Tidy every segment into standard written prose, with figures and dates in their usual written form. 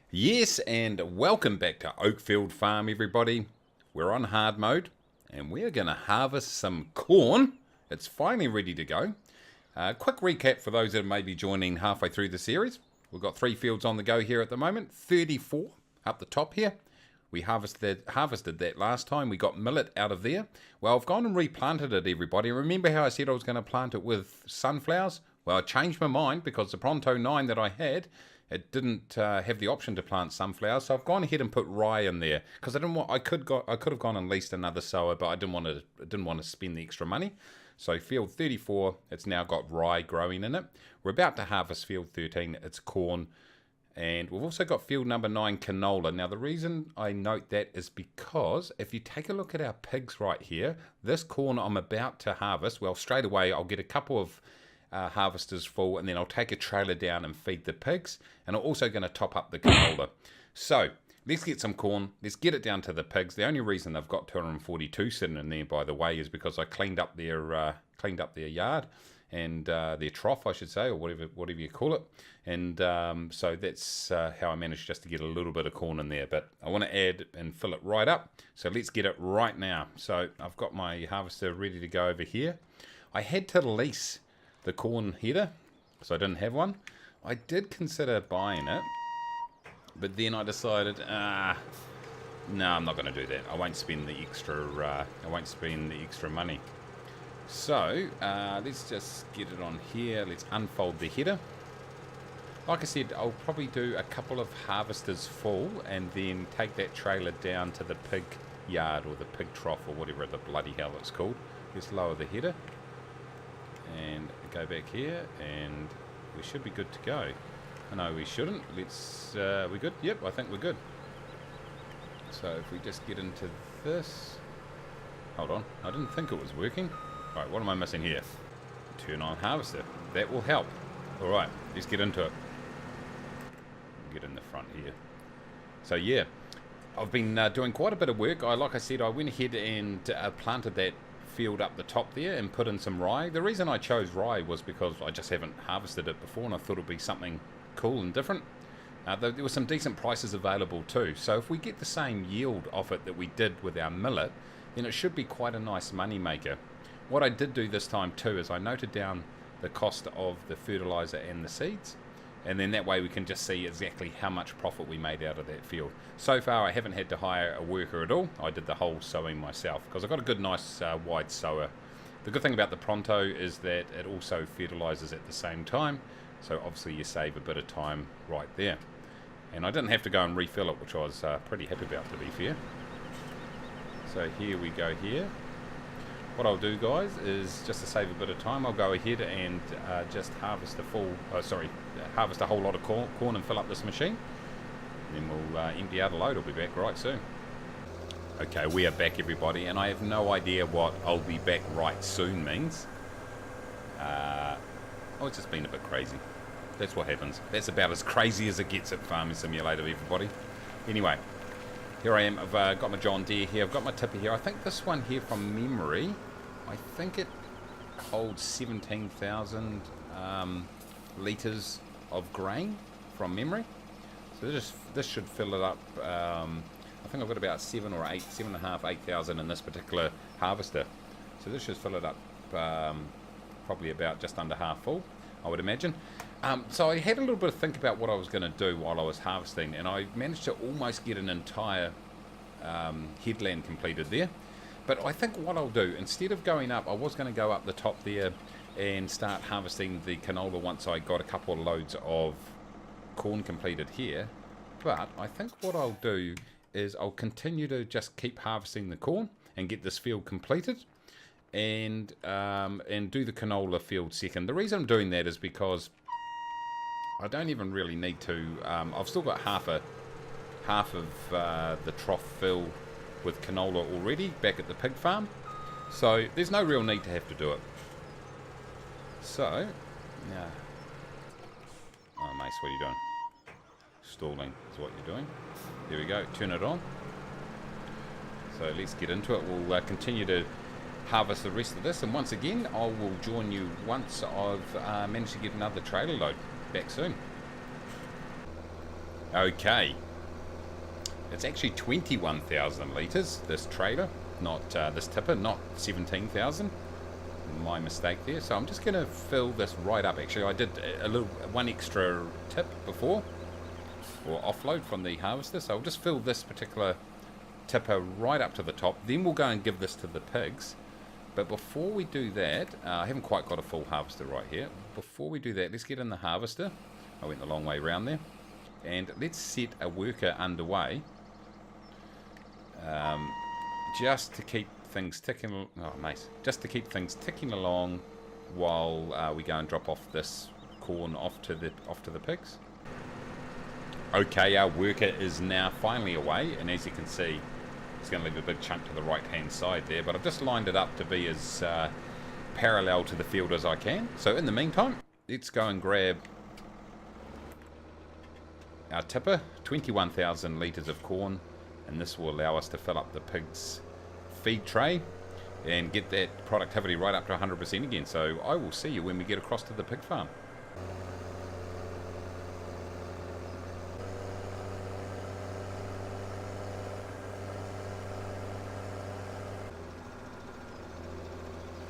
Yes, and welcome back to Oakfield Farm, everybody. We're on hard mode, and we're going to harvest some corn. It's finally ready to go. Quick recap for those that may be joining halfway through the series. We've got 3 fields on the go here at the moment, 34 up the top here. We harvested that last time. We got millet out of there. Well, I've gone and replanted it, everybody. Remember how I said I was going to plant it with sunflowers? Well, I changed my mind because the Pronto 9 that I had, it didn't have the option to plant sunflowers, so I've gone ahead and put rye in there because I could have gone and leased another sower, but I didn't want to spend the extra money. So field 34, it's now got rye growing in it. We're about to harvest field 13, it's corn, and we've also got field number 9 canola. Now the reason I note that is because if you take a look at our pigs right here, this corn I'm about to harvest, well, straight away I'll get a couple of harvesters full, and then I'll take a trailer down and feed the pigs, and I'm also going to top up the canola. So let's get some corn, let's get it down to the pigs. The only reason they've got 242 sitting in there, by the way, is because I cleaned up their yard and their trough, I should say, or whatever you call it, and so that's how I managed just to get a little bit of corn in there. But I want to add and fill it right up, so let's get it right now. So I've got my harvester ready to go over here. I had to lease the corn header, so I didn't have one. I did consider buying it, but then I decided, no, I'm not going to do that. I won't spend the extra money. So let's just get it on here. Let's unfold the header. Like I said, I'll probably do a couple of harvesters full and then take that trailer down to the pig yard or the pig trough or whatever the bloody hell it's called. Let's lower the header and go back here, and we should be good to go. No, we shouldn't. We're good? Yep, I think we're good. So if we just get into this, hold on, I didn't think it was working. Right, what am I missing here? Turn on harvester, that will help. Alright, let's get into it. Get in the front here. So yeah, I've been doing quite a bit of work. Like I said, I went ahead and planted that field up the top there and put in some rye. The reason I chose rye was because I just haven't harvested it before, and I thought it'd be something cool and different. There were some decent prices available too, so if we get the same yield off it that we did with our millet, then it should be quite a nice money maker. What I did do this time too is I noted down the cost of the fertilizer and the seeds, and then that way we can just see exactly how much profit we made out of that field. So far I haven't had to hire a worker at all. I did the whole sowing myself because I've got a good nice wide sower. The good thing about the Pronto is that it also fertilizes at the same time, so obviously you save a bit of time right there. And I didn't have to go and refill it, which I was pretty happy about, to be fair. So here we go here. What I'll do, guys, is just to save a bit of time, I'll go ahead and just harvest harvest a whole lot of corn and fill up this machine. Then we'll empty out a load. I'll be back right soon. Okay, we are back, everybody, and I have no idea what "I'll be back right soon" means. It's just been a bit crazy. That's what happens. That's about as crazy as it gets at Farming Simulator, everybody. Anyway, here I am. I've got my John Deere here. I've got my tipper here. I think this one here, from memory, I think it holds 17,000 litres of grain from memory. So this should fill it up. I think I've got about 7.5, 8,000 in this particular harvester. So this should fill it up probably about just under half full, I would imagine. So I had a little bit of think about what I was going to do while I was harvesting, and I managed to almost get an entire headland completed there. But I think what I'll do, instead of going up, I was going to go up the top there and start harvesting the canola once I got a couple of loads of corn completed here. But I think what I'll do is I'll continue to just keep harvesting the corn and get this field completed, and do the canola field second. The reason I'm doing that is because I don't even really need to. I've still got half of the trough fill with canola already back at the pig farm, so there's no real need to have to do it. So, yeah. Oh, Mace, what are you doing? Stalling is what you're doing. There we go. Turn it on. So let's get into it. We'll continue to harvest the rest of this, and once again I will join you once I've managed to get another trailer load back soon. Okay. It's actually 21,000 litres, this trailer, not this tipper, not 17,000. My mistake there. So I'm just going to fill this right up. Actually, I did one extra tip before, or offload from the harvester. So I'll just fill this particular tipper right up to the top. Then we'll go and give this to the pigs. But before we do that, I haven't quite got a full harvester right here. Before we do that, let's get in the harvester. I went the long way around there. And let's set a worker underway. Just to keep things ticking. Oh, Mace. Just to keep things ticking along while we go and drop off this corn off to the pigs. Okay, our worker is now finally away, and as you can see, it's going to leave a big chunk to the right hand side there, but I've just lined it up to be as parallel to the field as I can. So in the meantime, let's go and grab our tipper, 21,000 litres of corn, and this will allow us to fill up the pigs' feed tray and get that productivity right up to 100% again. So I will see you when we get across to the pig farm.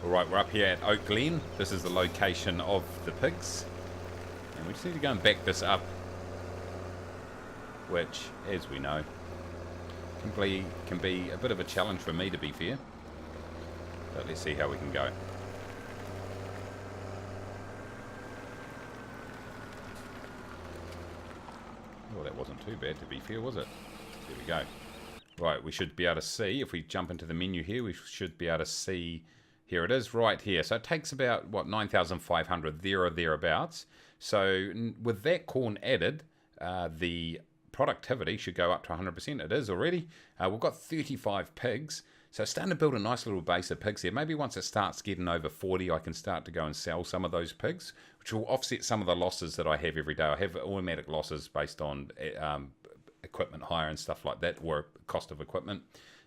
Alright, we're up here at Oak Glen. This is the location of the pigs. And we just need to go and back this up, which, as we know, can be a bit of a challenge for me, to be fair. But let's see how we can go. Well, that wasn't too bad, to be fair, was it? There we go. Right, we should be able to see, if we jump into the menu here, we should be able to see, here it is, right here. So it takes about, what, 9,500 there or thereabouts. So with that corn added, the productivity should go up to 100%. It is already. We've got 35 pigs. So starting to build a nice little base of pigs here. Maybe once it starts getting over 40, I can start to go and sell some of those pigs, which will offset some of the losses that I have every day. I have automatic losses based on equipment hire and stuff like that, or cost of equipment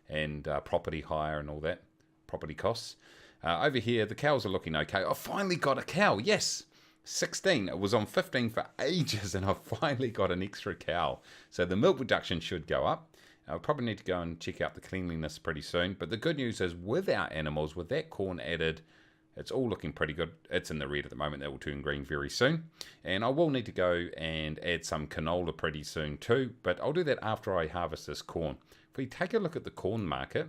and property hire and all that, property costs. Over here, the cows are looking okay. I finally got a cow, yes! 16. It was on 15 for ages, and I finally got an extra cow. So the milk production should go up. I'll probably need to go and check out the cleanliness pretty soon. But the good news is, with our animals, with that corn added, it's all looking pretty good. It's in the red at the moment. That will turn green very soon. And I will need to go and add some canola pretty soon too. But I'll do that after I harvest this corn. If we take a look at the corn market,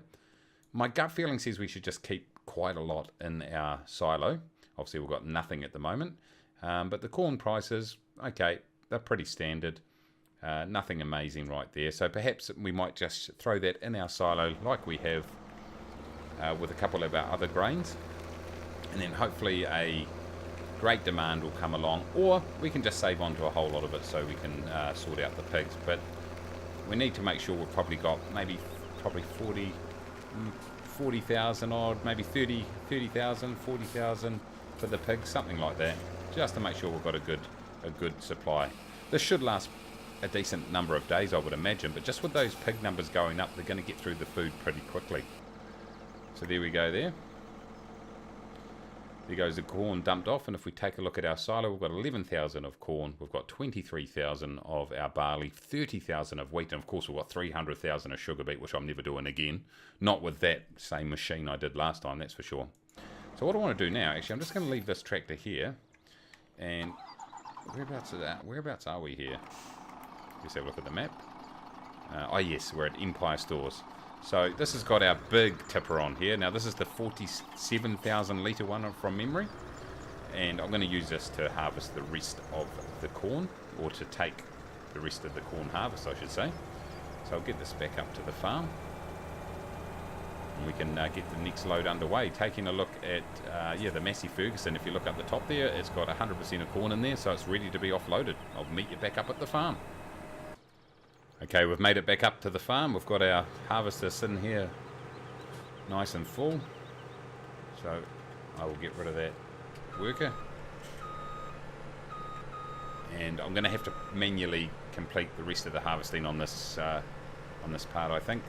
my gut feeling says we should just keep quite a lot in our silo. Obviously, we've got nothing at the moment. But the corn prices, okay, they're pretty standard. Nothing amazing right there. So perhaps we might just throw that in our silo like we have with a couple of our other grains. And then hopefully a great demand will come along. Or we can just save on to a whole lot of it so we can sort out the pigs. But we need to make sure we've probably got probably 40,000 odd, maybe 30,000, 40,000 for the pigs, something like that. Just to make sure we've got a good supply. This should last a decent number of days, I would imagine, but just with those pig numbers going up, they're going to get through the food pretty quickly. So there we go there. There goes the corn dumped off, and if we take a look at our silo, we've got 11,000 of corn, we've got 23,000 of our barley, 30,000 of wheat, and of course we've got 300,000 of sugar beet, which I'm never doing again. Not with that same machine I did last time, that's for sure. So what I want to do now, actually, I'm just going to leave this tractor here. And whereabouts are we here? Let's have a look at the map. Oh yes, we're at Empire Stores. So this has got our big tipper on here. Now this is the 47,000 litre one from memory. And I'm going to use this to harvest the rest of the corn, or to take the rest of the corn harvest, I should say. So I'll get this back up to the farm. And we can get the next load underway. Taking a look at the Massey Ferguson. If you look up the top there, it's got 100% of corn in there, so it's ready to be offloaded. I'll meet you back up at the farm. Okay, we've made it back up to the farm. We've got our harvester sitting here nice and full. So I will get rid of that worker. And I'm going to have to manually complete the rest of the harvesting on this part, I think.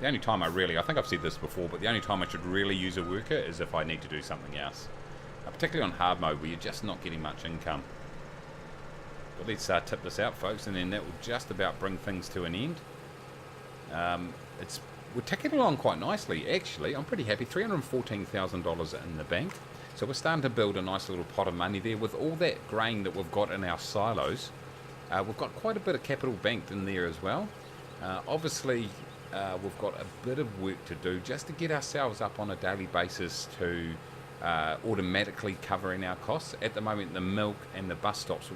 The only time I think I've said this before, but the only time I should really use a worker is if I need to do something else. Particularly on hard mode where you're just not getting much income. But let's tip this out, folks, and then that will just about bring things to an end. We're ticking along quite nicely, actually. I'm pretty happy. $314,000 in the bank. So we're starting to build a nice little pot of money there. With all that grain that we've got in our silos, we've got quite a bit of capital banked in there as well. Obviously, we've got a bit of work to do just to get ourselves up on a daily basis to automatically covering our costs. At the moment, the milk and the bus stops,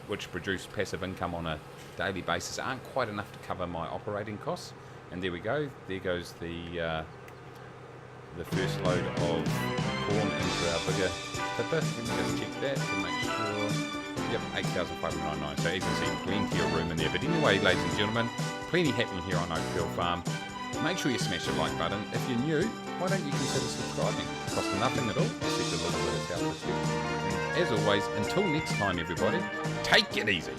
which produce passive income on a daily basis, aren't quite enough to cover my operating costs. And there we go. There goes the first load of corn into our bigger tipper. Let me just check that to make sure. Yep, 8,599. So you can see plenty of room in there. But anyway, ladies and gentlemen, plenty happening here on Oakfield Farm. Make sure you smash the like button. If you're new, why don't you consider subscribing? It costs nothing at all, except a little bit of self-respect. And as always, until next time, everybody, take it easy.